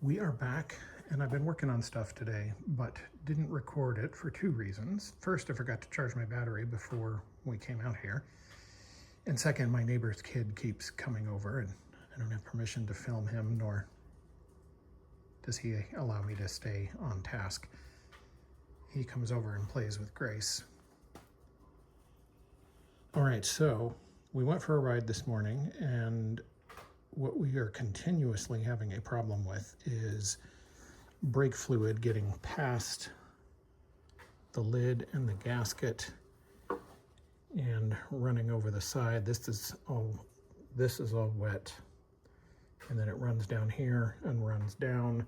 We are back, and I've been working on stuff today, but didn't record it for two reasons. First, I forgot to charge my battery before we came out here. And second, my neighbor's kid keeps coming over, and I don't have permission to film him, nor does he allow me to stay on task. He comes over and plays with Grace. All right, so we went for a ride this morning, and what we are continuously having a problem with is brake fluid getting past the lid and the gasket and running over the side. This is all wet, and then it runs down here and runs down.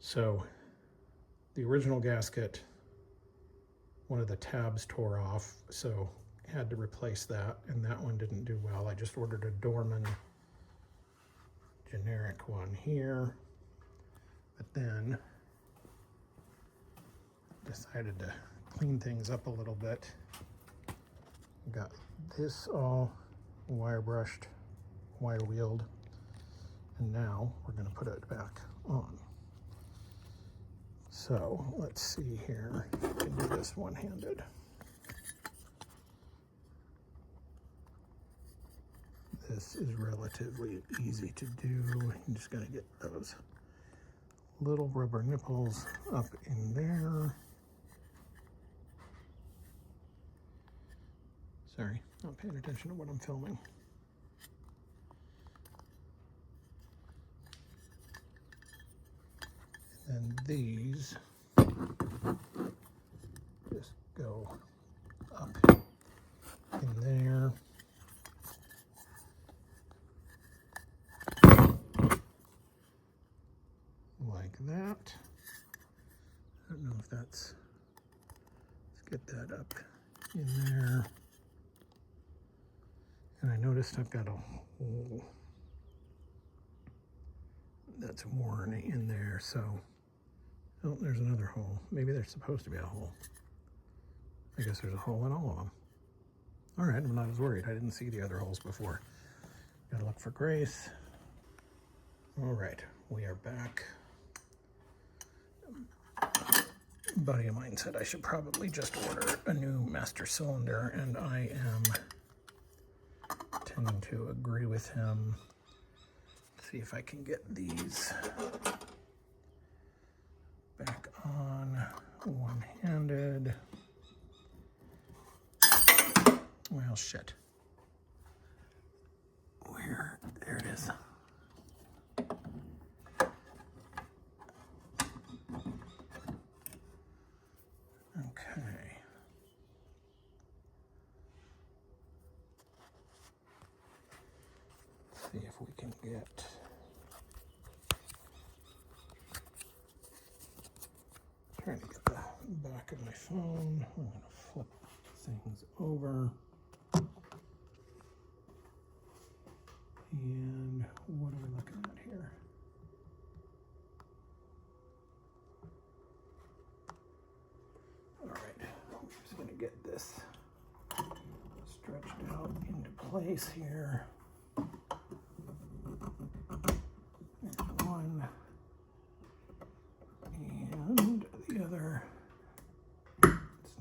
So the original gasket, one of the tabs tore off, so had to replace that, and that one didn't do well. I just ordered a Dorman generic one here, but then decided to clean things up a little bit. Got this all wire brushed, wire wheeled, and now we're going to put it back on. So let's see here, I can do this one-handed. This is relatively easy to do. You just gotta get those little rubber nipples up in there. Sorry, not paying attention to what I'm filming. And then these just go up in there. Like that. I don't know if that's, let's get that up in there. And I noticed I've got a hole that's worn in there, so, oh, there's another hole. Maybe there's supposed to be a hole. I guess there's a hole in all of them. All right, I'm not as worried. I didn't see the other holes before. Gotta look for Grace. All right, we are back. A buddy of mine said I should probably just order a new master cylinder, and I am tending to agree with him. Let's see if I can get these back on one-handed. Well, shit. There it is. Okay. Let's see if we can get trying to get the back of my phone. I'm gonna flip things over. And what are we looking at here? All right, I'm just gonna get this stretched out into place here. There's one, and the other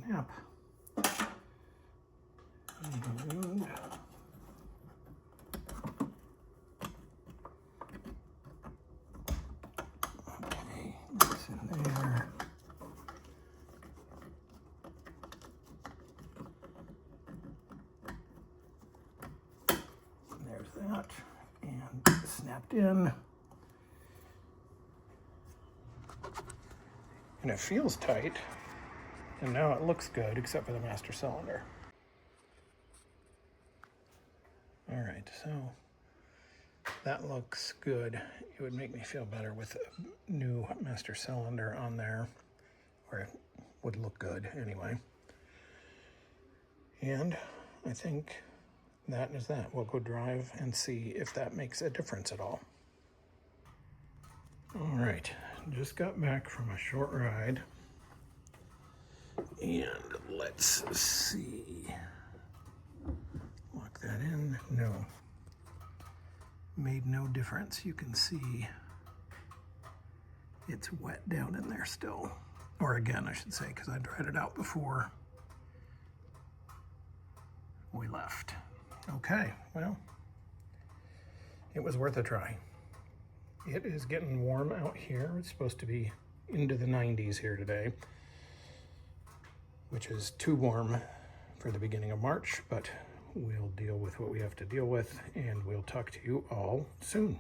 snap. And okay, that's in there. There's that, and snapped in. And it feels tight, and now it looks good, except for the master cylinder. All right, so that looks good. It would make me feel better with a new master cylinder on there, or it would look good anyway. And I think that is that. We'll go drive and see if that makes a difference at all. All right, just got back from a short ride, and let's see. Lock that in. No. Made no difference. You can see It's wet down in there still. Or again, I should say, because I dried it out before we left. Okay, well, it was worth a try. It is getting warm out here. It's supposed to be into the 90s here today, which is too warm for the beginning of March, but we'll deal with what we have to deal with, and we'll talk to you all soon.